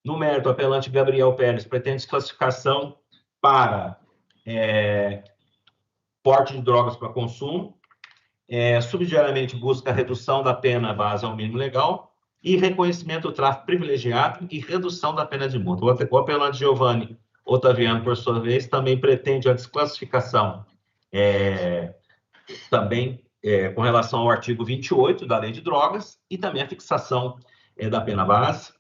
No mérito, o apelante Gabriel Pérez pretende desclassificação para porte de drogas para consumo, subsidiariamente busca a redução da pena base ao mínimo legal e reconhecimento do tráfico privilegiado e redução da pena de multa. O apelante Giovanni Otaviano, por sua vez, também pretende a desclassificação também com relação ao artigo 28 da Lei de Drogas e também a fixação da pena base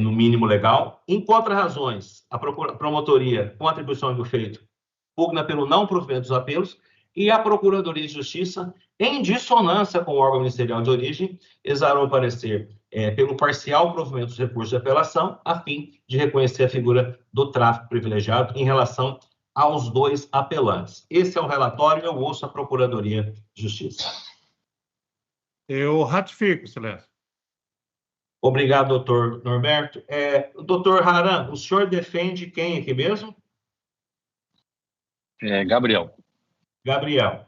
no mínimo legal. Em contra-razões, a promotoria, com atribuição do feito, pugna pelo não provimento dos apelos e a Procuradoria de Justiça, em dissonância com o órgão ministerial de origem, exarou o parecer pelo parcial provimento dos recursos de apelação, a fim de reconhecer a figura do tráfico privilegiado em relação aos dois apelantes. Esse é o relatório, eu ouço a Procuradoria de Justiça. Eu ratifico, Excelência. Obrigado, doutor Norberto. Doutor Haran, o senhor defende quem aqui mesmo? Gabriel. Gabriel.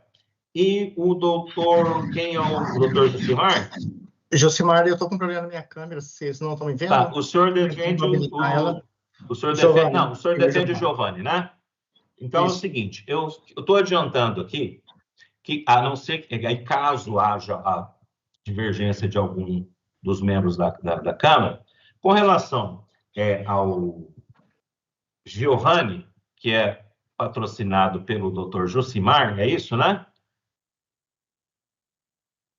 E o doutor, quem é o doutor Josimar? Josimar, eu estou com problema na minha câmera, vocês não estão me vendo? Tá, o senhor defende o senhor defende o Giovanni, né? Então, isso. É o seguinte, eu estou adiantando aqui, que a não ser que, aí, caso haja a divergência de algum dos membros da Câmara, com relação ao Giovanni, que é patrocinado pelo doutor Josimar, é isso, né?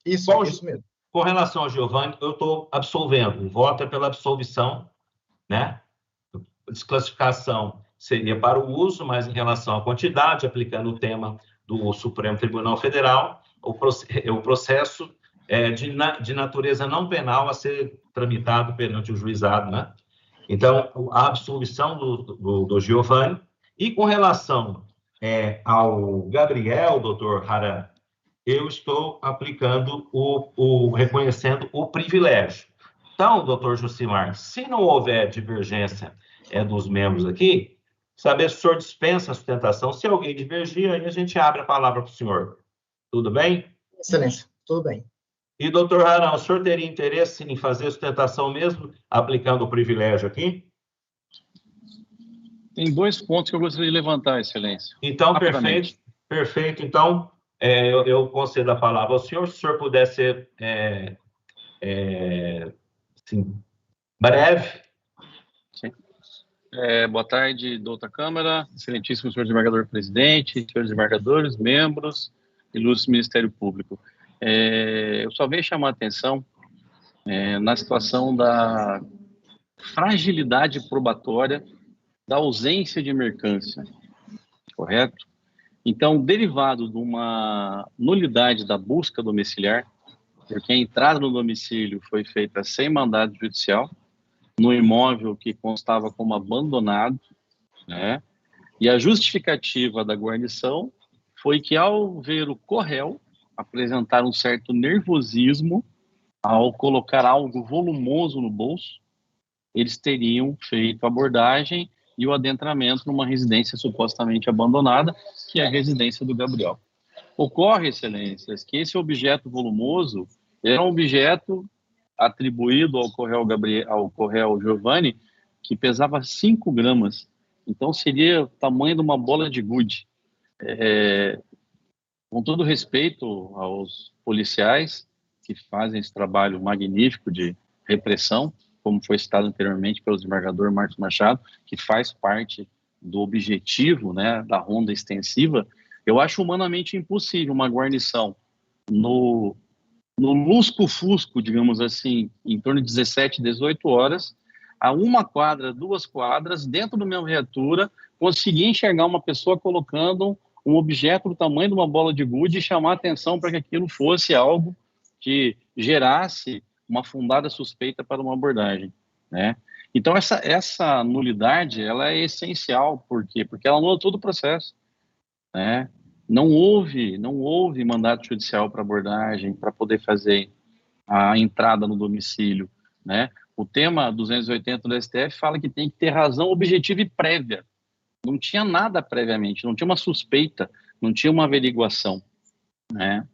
Isso mesmo. Com relação ao Giovanni, eu estou absolvendo, o voto é pela absolvição, né? Desclassificação seria para o uso, mas em relação à quantidade, aplicando o tema do Supremo Tribunal Federal, o processo de natureza não penal a ser tramitado perante o juizado, né? Então, a absolvição do Giovanni. E com relação ao Gabriel, doutor Haran, eu estou aplicando reconhecendo o privilégio. Então, doutor Josimar, se não houver divergência dos membros aqui, saber se o senhor dispensa a sustentação. Se alguém divergir, aí a gente abre a palavra para o senhor. Tudo bem? Excelência, tudo bem. E, doutor Haran, o senhor teria interesse em fazer a sustentação mesmo, aplicando o privilégio aqui? Tem 2 pontos que eu gostaria de levantar, Excelência. Então, perfeito. Então, eu concedo a palavra ao senhor. Se o senhor puder ser assim, breve. Sim. Boa tarde, doutora Câmara, excelentíssimo senhor desembargador-presidente, senhores desembargadores, membros, ilustre Ministério Público. Eu só venho chamar a atenção na situação da fragilidade probatória da ausência de mercância, correto? Então, derivado de uma nulidade da busca domiciliar, porque a entrada no domicílio foi feita sem mandado judicial, no imóvel que constava como abandonado, né? E a justificativa da guarnição foi que, ao ver o corréu apresentar um certo nervosismo ao colocar algo volumoso no bolso, eles teriam feito a abordagem e o adentramento numa residência supostamente abandonada, que é a residência do Gabriel. Ocorre, excelências, que esse objeto volumoso era um objeto atribuído ao corréu Giovanni, que pesava 5 gramas. Então, seria o tamanho de uma bola de gude. Com todo respeito aos policiais que fazem esse trabalho magnífico de repressão, como foi citado anteriormente pelo desembargador Marcos Machado, que faz parte do objetivo, né, da ronda extensiva, eu acho humanamente impossível uma guarnição no lusco-fusco, digamos assim, em torno de 17, 18 horas, a 1 quadra, 2 quadras, dentro do mesma viatura, conseguir enxergar uma pessoa colocando um objeto do tamanho de uma bola de gude e chamar a atenção para que aquilo fosse algo que gerasse uma fundada suspeita para uma abordagem, né? Então, essa nulidade, ela é essencial. Por quê? Porque ela anula todo o processo, né? Não houve mandato judicial para abordagem, para poder fazer a entrada no domicílio, né? O tema 280 do STF fala que tem que ter razão objetiva e prévia. Não tinha nada previamente, não tinha uma suspeita, não tinha uma averiguação, né?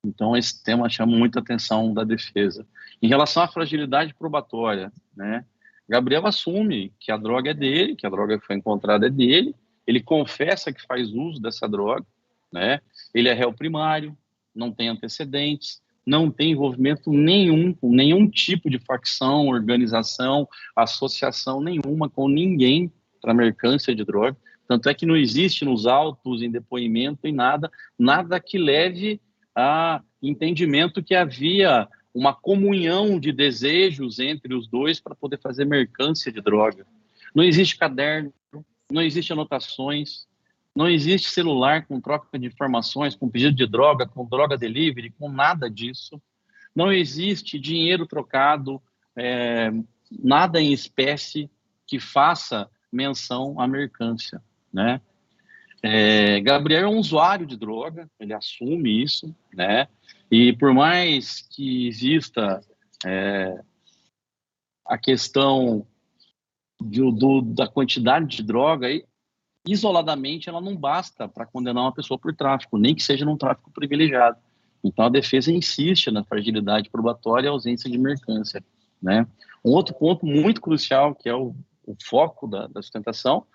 Então, esse tema chama muita atenção da defesa. Em relação à fragilidade probatória, né? Gabriel assume que a droga é dele, que a droga que foi encontrada é dele, ele confessa que faz uso dessa droga, né? Ele é réu primário, não tem antecedentes, não tem envolvimento nenhum com nenhum tipo de facção, organização, associação nenhuma com ninguém para mercância de droga. Tanto é que não existe nos autos, em depoimento, em nada que leve a entendimento que havia uma comunhão de desejos entre os dois para poder fazer mercância de droga. Não existe caderno, não existe anotações, não existe celular com troca de informações, com pedido de droga, com droga delivery, com nada disso. Não existe dinheiro trocado, nada em espécie que faça menção à mercância, né? Gabriel é um usuário de droga, ele assume isso, né? E por mais que exista a questão da quantidade de droga, isoladamente ela não basta para condenar uma pessoa por tráfico, nem que seja num tráfico privilegiado. Então a defesa insiste na fragilidade probatória e ausência de mercância, né? Um outro ponto muito crucial, que é o foco da sustentação,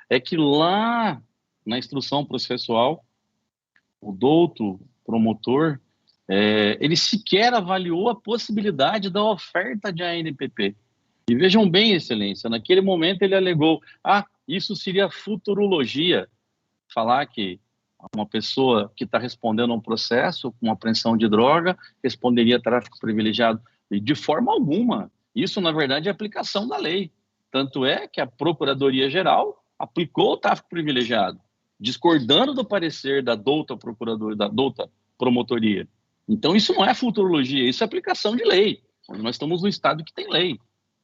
é que lá na instrução processual, o douto promotor, ele sequer avaliou a possibilidade da oferta de ANPP. E vejam bem, excelência, naquele momento ele alegou, isso seria futurologia, falar que uma pessoa que está respondendo a um processo com apreensão de droga responderia a tráfico privilegiado. E de forma alguma, isso na verdade é aplicação da lei. Tanto é que a Procuradoria-Geral aplicou o tráfico privilegiado, discordando do parecer da douta promotoria. Então isso não é futurologia, isso é aplicação de lei. Nós estamos no estado que tem lei,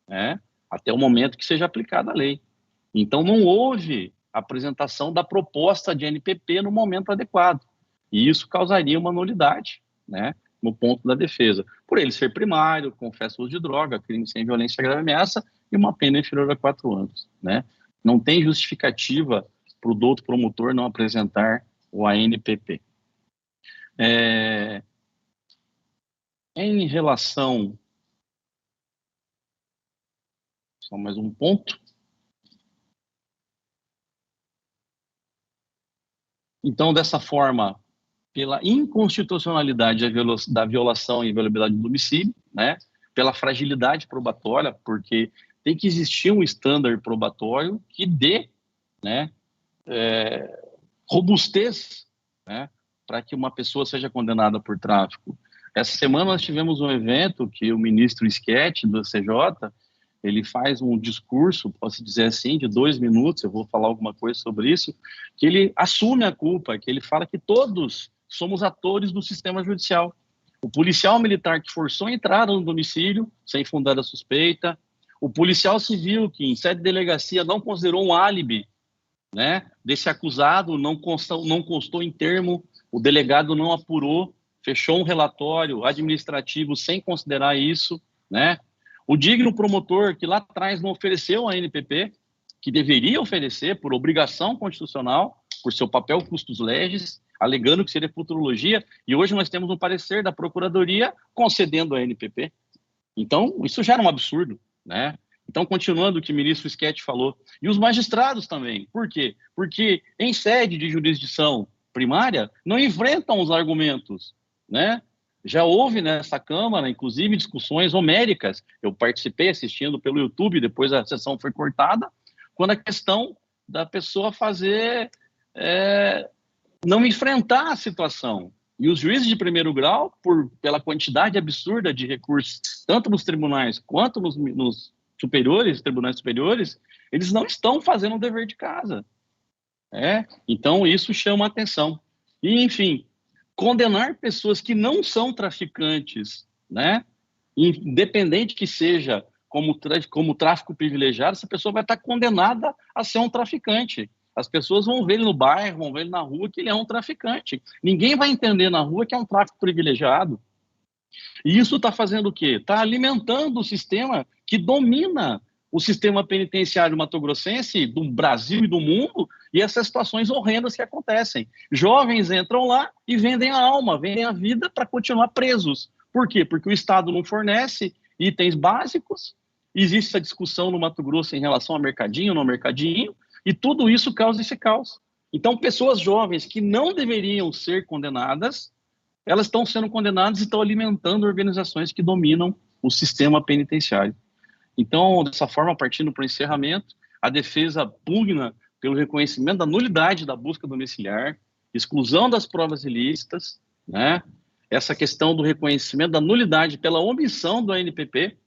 né? Até o momento que seja aplicada a lei. Então não houve apresentação da proposta de NPP no momento adequado. E isso causaria uma nulidade, né, no ponto da defesa. Por ele ser primário, confessa uso de droga, crime sem violência, grave ameaça e uma pena inferior a 4 anos. Né? Não tem justificativa para o douto promotor não apresentar o ANPP. Em relação... Só mais um ponto. Então, dessa forma, pela inconstitucionalidade da violação e inviolabilidade do domicílio, né, pela fragilidade probatória, porque tem que existir um estándar probatório que dê, né, robustez, né, para que uma pessoa seja condenada por tráfico. Essa semana nós tivemos um evento que o ministro Schetti, do CJ, ele faz um discurso, posso dizer assim, de 2 minutos, eu vou falar alguma coisa sobre isso, que ele assume a culpa, que ele fala que todos somos atores do sistema judicial. O policial militar que forçou a entrada no domicílio, sem fundada suspeita, o policial civil que, em sede de delegacia, não considerou um álibi, né, desse acusado, não constou em termo, o delegado não apurou, fechou um relatório administrativo sem considerar isso, né? O digno promotor que lá atrás não ofereceu a NPP, que deveria oferecer por obrigação constitucional, por seu papel custos legis, alegando que seria futurologia, e hoje nós temos um parecer da Procuradoria concedendo a NPP. Então, isso já era um absurdo, né? Então, continuando o que o ministro Schetti falou, e os magistrados também. Por quê? Porque em sede de jurisdição primária não enfrentam os argumentos, né? Já houve nessa Câmara, inclusive, discussões homéricas. Eu participei assistindo pelo YouTube, depois a sessão foi cortada, quando a questão da pessoa fazer... não enfrentar a situação. E os juízes de primeiro grau, pela quantidade absurda de recursos, tanto nos tribunais quanto nos superiores, tribunais superiores, eles não estão fazendo o dever de casa. Então, isso chama a atenção. E, enfim... condenar pessoas que não são traficantes, né? Independente que seja como tráfico privilegiado, essa pessoa vai estar condenada a ser um traficante. As pessoas vão ver ele no bairro, vão ver ele na rua que ele é um traficante. Ninguém vai entender na rua que é um tráfico privilegiado. E isso está fazendo o quê? Está alimentando o sistema que domina o sistema penitenciário mato-grossense do Brasil e do mundo, e essas situações horrendas que acontecem. Jovens entram lá e vendem a alma, vendem a vida para continuar presos. Por quê? Porque o Estado não fornece itens básicos, Existe essa discussão no Mato Grosso em relação a mercadinho, não mercadinho, e tudo isso causa esse caos. Então, pessoas jovens que não deveriam ser condenadas, elas estão sendo condenadas e estão alimentando organizações que dominam o sistema penitenciário. Então, dessa forma, partindo para o encerramento, a defesa pugna pelo reconhecimento da nulidade da busca domiciliar, exclusão das provas ilícitas, né? Essa questão do reconhecimento da nulidade pela omissão do ANPP,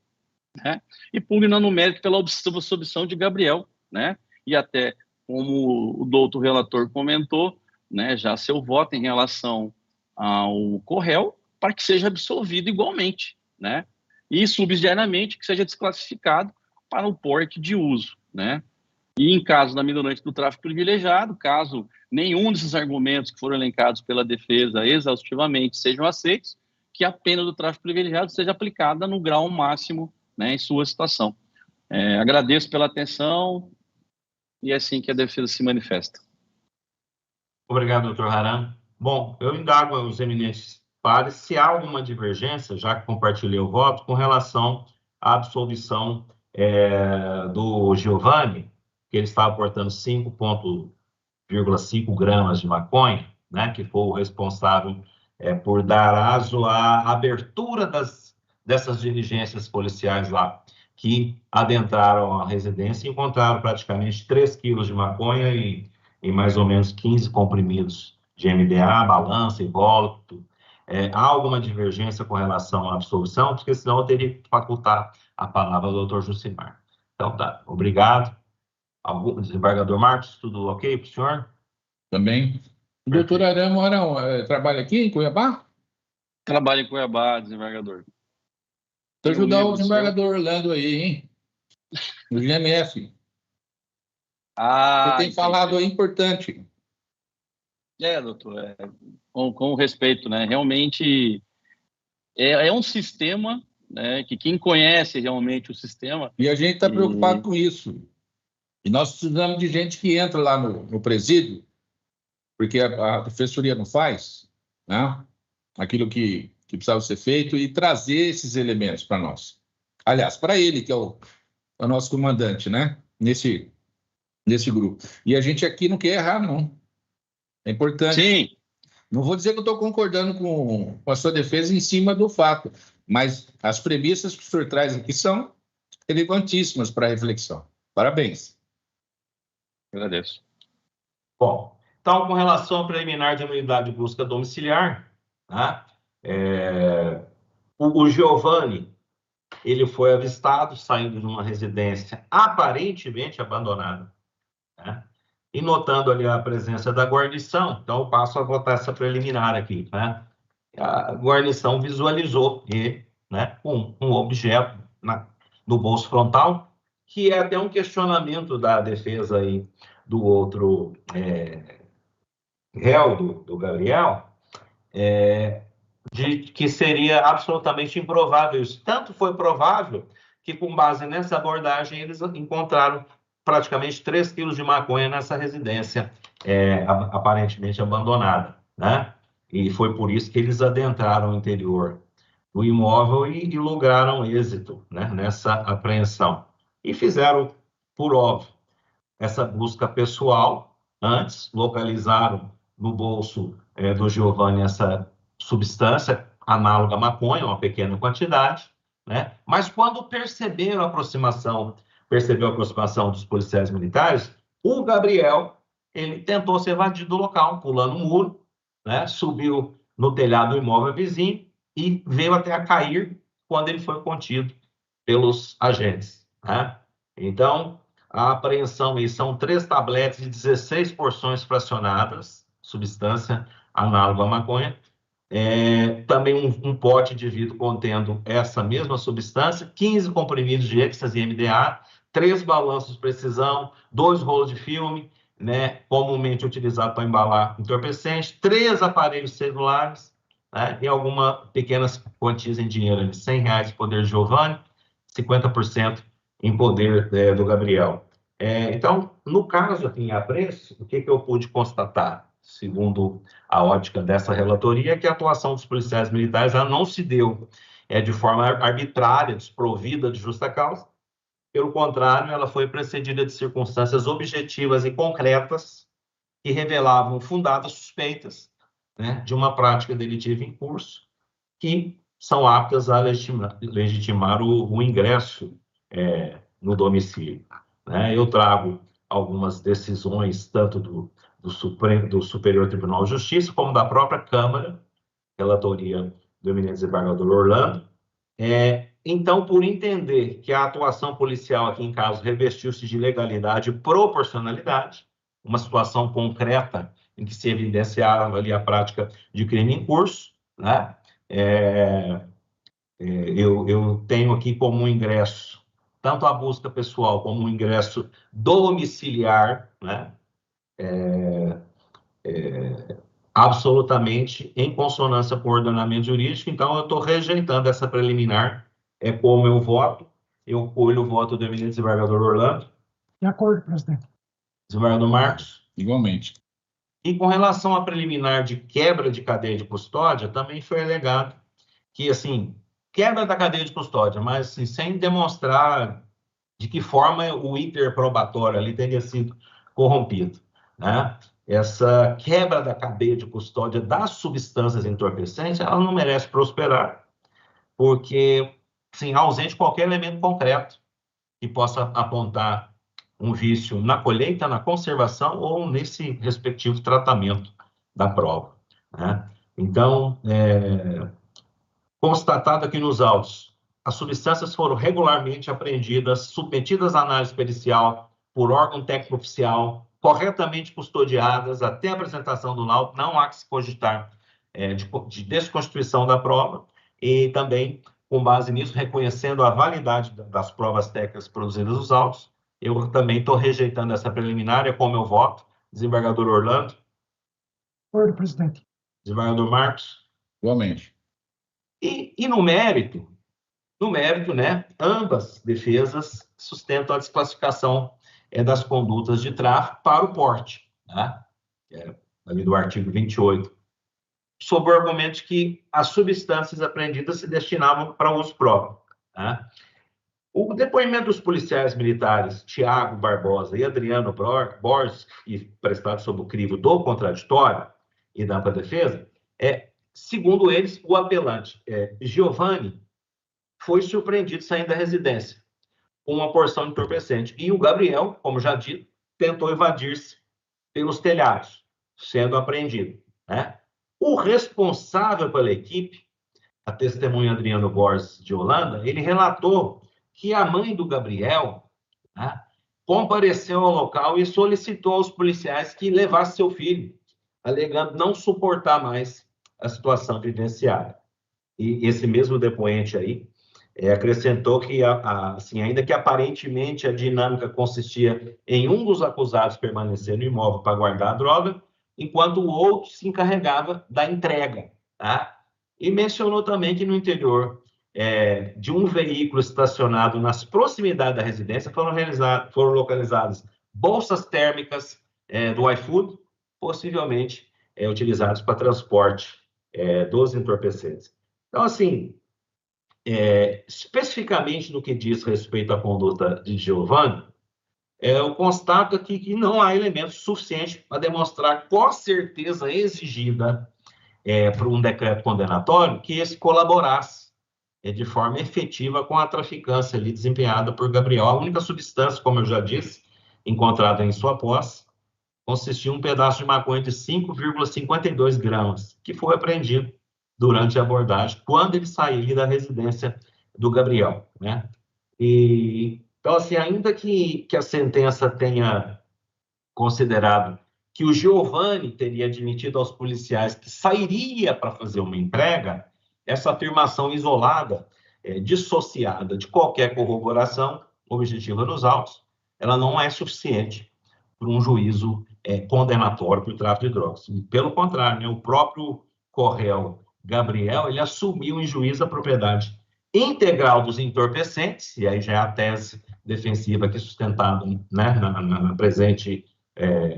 né? E pugna no mérito pela absolvição de Gabriel, né? E até, como o doutor relator comentou, né, já seu voto em relação ao Corréu para que seja absolvido igualmente, né? E subsidiariamente que seja desclassificado para o porte de uso, né? E em caso da minorante do tráfico privilegiado, caso nenhum desses argumentos que foram elencados pela defesa exaustivamente sejam aceitos, que a pena do tráfico privilegiado seja aplicada no grau máximo, né, em sua situação. Agradeço pela atenção e é assim que a defesa se manifesta. Obrigado, doutor Haram. Bom, eu indago aos eminentes pares se há alguma divergência, já que compartilhei o voto, com relação à absolvição do Giovanni, que ele estava portando 5,5 gramas de maconha, né, que foi o responsável por dar aso à abertura dessas diligências policiais lá, que adentraram a residência e encontraram praticamente 3 quilos de maconha e mais ou menos 15 comprimidos de MDA, balança, invólucro. Há alguma divergência com relação à absolvição? Porque senão eu teria que facultar a palavra ao doutor Jucimar. Então, tá. Obrigado. Desembargador Marcos, tudo ok para o senhor? Também. O doutor Arama trabalha aqui em Cuiabá? Trabalho em Cuiabá, desembargador. Vou ajudar o desembargador Orlando aí, hein? No GMF. Você tem falado aí importante. Doutor, com respeito, né? Realmente é um sistema, né, que quem conhece realmente o sistema... E a gente está preocupado com isso. E nós precisamos de gente que entra lá no presídio, porque a defensoria não faz, né, aquilo que precisava ser feito e trazer esses elementos para nós. Aliás, para ele, que é o nosso comandante, né, nesse grupo. E a gente aqui não quer errar, não. É importante. Sim. Não vou dizer que eu estou concordando com a sua defesa em cima do fato, mas as premissas que o senhor traz aqui são relevantíssimas para a reflexão. Parabéns. Agradeço. Bom, então, com relação ao preliminar de unidade de busca domiciliar, né, o Giovanni, ele foi avistado saindo de uma residência aparentemente abandonada, né, e notando ali a presença da guarnição, então eu passo a votar essa preliminar aqui, né, a guarnição visualizou ele, né, com um objeto no bolso frontal, que é até um questionamento da defesa aí do outro réu, do Gabriel, de que seria absolutamente improvável isso. Tanto foi provável que, com base nessa abordagem, eles encontraram praticamente 3 quilos de maconha nessa residência aparentemente abandonada, né? E foi por isso que eles adentraram o interior do imóvel e lograram êxito, né, nessa apreensão. E fizeram, por óbvio, essa busca pessoal. Antes, localizaram no bolso do Giovanni essa substância análoga à maconha, uma pequena quantidade, né? Mas quando percebeu a aproximação dos policiais militares, o Gabriel, ele tentou se evadir do local, pulando um muro, né? Subiu no telhado do imóvel vizinho e veio até a cair quando ele foi contido pelos agentes, né? Então, a apreensão aí são 3 tabletes de 16 porções fracionadas, substância análoga à maconha, também um pote de vidro contendo essa mesma substância, 15 comprimidos de êxtase e MDA, 3 balanços de precisão, 2 rolos de filme, né, comumente utilizado para embalar entorpecente, 3 aparelhos celulares, né, e algumas pequenas quantias em dinheiro, R$100 em poder de Giovanni, 50% em poder do Gabriel. Então, no caso aqui em apreço, o que eu pude constatar, segundo a ótica dessa relatoria, é que a atuação dos policiais militares ela não se deu de forma arbitrária, desprovida de justa causa, Pelo contrário, ela foi precedida de circunstâncias objetivas e concretas que revelavam fundadas suspeitas, né, de uma prática delitiva em curso, que são aptas a legitimar o ingresso no domicílio, né? Eu trago algumas decisões, tanto do Superior Tribunal de Justiça, como da própria Câmara, relatoria do eminente desembargador Orlando. Então, por entender que a atuação policial aqui em caso revestiu-se de legalidade e proporcionalidade, uma situação concreta em que se evidenciava ali a prática de crime em curso, né? Eu tenho aqui como um ingresso, tanto a busca pessoal como um ingresso domiciliar, né? Absolutamente em consonância com o ordenamento jurídico. Então, eu estou rejeitando essa preliminar, como eu voto. Eu colho o voto do eminente desembargador Orlando. De acordo, presidente. Desembargador Marcos. Igualmente. E com relação à preliminar de quebra de cadeia de custódia, também foi alegado que, assim, quebra da cadeia de custódia, mas assim, sem demonstrar de que forma o iter probatório ali teria sido corrompido, né? Essa quebra da cadeia de custódia das substâncias entorpecentes, ela não merece prosperar, porque, assim, ausente qualquer elemento concreto que possa apontar um vício na colheita, na conservação ou nesse respectivo tratamento da prova, né? Então, constatado aqui nos autos, as substâncias foram regularmente apreendidas, submetidas à análise pericial por órgão técnico oficial, corretamente custodiadas até a apresentação do laudo, não há que se cogitar de desconstituição da prova, e também, com base nisso, reconhecendo a validade das provas técnicas produzidas nos autos, eu também estou rejeitando essa preliminar, como eu voto. Desembargador Orlando. Acordo, presidente. Desembargador Marcos. Igualmente. E no mérito, né, ambas defesas sustentam a desclassificação das condutas de tráfico para o porte, né? Ali do artigo 28, sob o argumento de que as substâncias apreendidas se destinavam para uso próprio, né? O depoimento dos policiais militares Tiago Barbosa e Adriano Borges, e prestado sob o crivo do contraditório e da ampla defesa, segundo eles, o apelante Giovanni foi surpreendido saindo da residência com uma porção de entorpecente. E o Gabriel, como já dito, tentou evadir-se pelos telhados, sendo apreendido, né? O responsável pela equipe, a testemunha Adriano Borges de Holanda, ele relatou que a mãe do Gabriel, né, compareceu ao local e solicitou aos policiais que levassem seu filho, alegando não suportar mais a situação vivenciada. E esse mesmo depoente aí acrescentou que, assim, ainda que aparentemente a dinâmica consistia em um dos acusados permanecer no imóvel para guardar a droga, enquanto o outro se encarregava da entrega, tá? E mencionou também que no interior de um veículo estacionado nas proximidades da residência foram localizadas bolsas térmicas do iFood, possivelmente utilizadas para transporte dos entorpecentes. Então, assim, especificamente no que diz respeito à conduta de Giovanni, eu constato aqui que não há elementos suficientes para demonstrar com certeza exigida por um decreto condenatório que esse colaborasse de forma efetiva com a traficância ali desempenhada por Gabriel. A única substância, como eu já disse, encontrada em sua posse, consistia em um pedaço de maconha de 5,52 gramas, que foi apreendido durante a abordagem, quando ele saiu da residência do Gabriel, né? Então, assim, ainda que a sentença tenha considerado que o Giovanni teria admitido aos policiais que sairia para fazer uma entrega, essa afirmação isolada, dissociada de qualquer corroboração objetiva nos autos, ela não é suficiente para um juízo condenatório por tráfico de drogas. Pelo contrário, né, o próprio Corréu Gabriel, ele assumiu em juízo a propriedade integral dos entorpecentes, e aí já é a tese defensiva aqui sustentada, né, na presente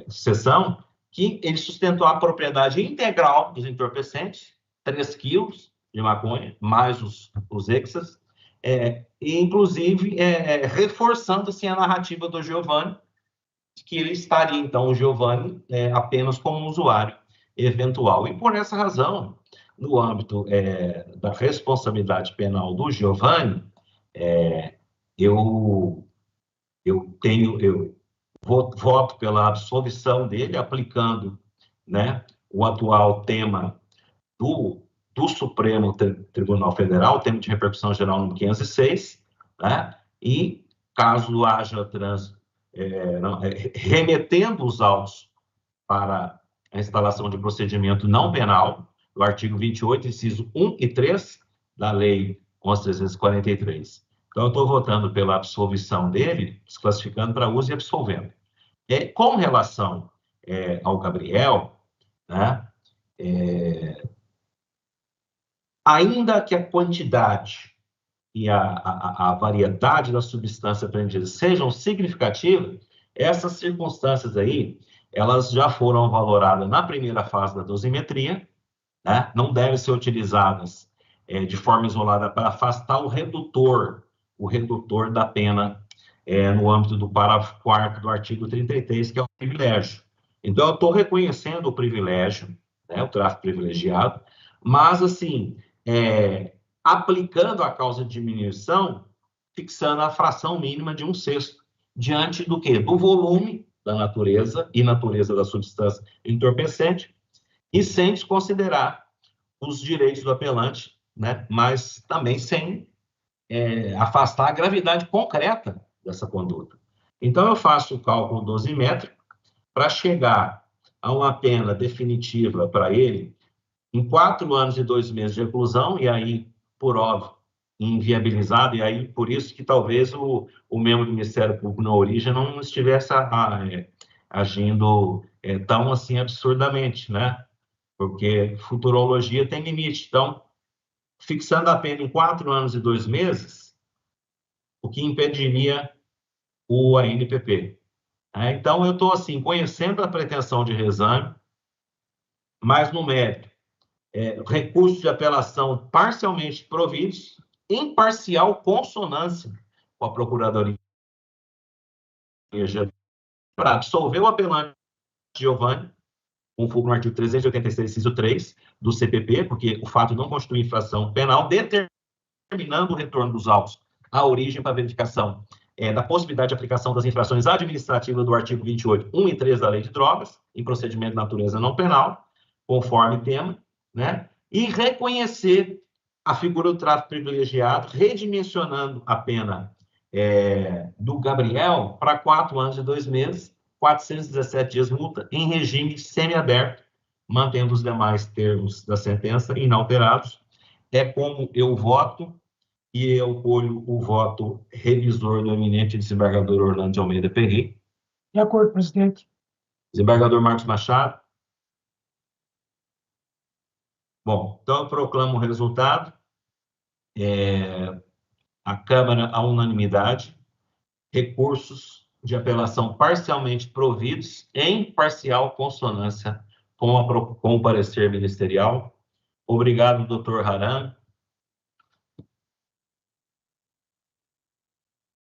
sessão, que ele sustentou a propriedade integral dos entorpecentes, 3 quilos de maconha, mais os hexas, e inclusive reforçando assim, a narrativa do Giovanni, que ele estaria, então, o Giovanni apenas como um usuário eventual. E por essa razão, no âmbito da responsabilidade penal do Giovanni, eu voto pela absolvição dele, aplicando, né, o atual tema do Supremo Tribunal Federal, o tema de repercussão geral número 506, né, e caso haja remetendo os autos para a instalação de procedimento não penal, do artigo 28, inciso 1 e 3 da Lei 11.343. Então, eu estou votando pela absolvição dele, desclassificando para uso e absolvendo. Com relação ao Gabriel, né, ainda que a quantidade e a variedade da substância apreendida sejam significativas, essas circunstâncias aí, elas já foram valoradas na primeira fase da dosimetria, né? Não devem ser utilizadas de forma isolada para afastar o redutor da pena no âmbito do parágrafo 4º do artigo 33, que é o privilégio. Então, eu estou reconhecendo o privilégio, né, o tráfico privilegiado, mas, assim, aplicando a causa de diminuição, fixando a fração mínima de 1/6, diante do quê? Do volume da natureza e natureza da substância entorpecente, e sem desconsiderar os direitos do apelante, né? Mas também sem afastar a gravidade concreta dessa conduta. Então, eu faço o cálculo dosimétrico para chegar a uma pena definitiva para ele em 4 anos e 2 meses de reclusão, e aí, por óbvio, inviabilizado, e aí, por isso que talvez o membro do Ministério Público na origem não estivesse agindo tão assim absurdamente, né? Porque futurologia tem limite. Então, fixando a pena em 4 anos e 2 meses, o que impediria o ANPP. Então, eu estou, assim, conhecendo a pretensão de reexame, mas no mérito, recursos de apelação parcialmente providos, em parcial consonância com a Procuradoria para absolver o apelante Giovanni, conforme o artigo 386, inciso 3 do CPP, porque o fato não constitui infração penal, determinando o retorno dos autos à origem para verificação da possibilidade de aplicação das infrações administrativas do artigo 28, 1 e 3 da Lei de Drogas, em procedimento de natureza não penal, conforme tema, né? E reconhecer a figura do tráfico privilegiado, redimensionando a pena do Gabriel para 4 anos e 2 meses, 417 dias multa, em regime semiaberto, mantendo os demais termos da sentença inalterados. É como eu voto, e eu colho o voto revisor do eminente desembargador Orlando de Almeida Perry. De acordo, presidente. Desembargador Marcos Machado. Bom, então eu proclamo o resultado. A Câmara, à unanimidade, recursos de apelação parcialmente providos em parcial consonância com o parecer ministerial. Obrigado, doutor Haram.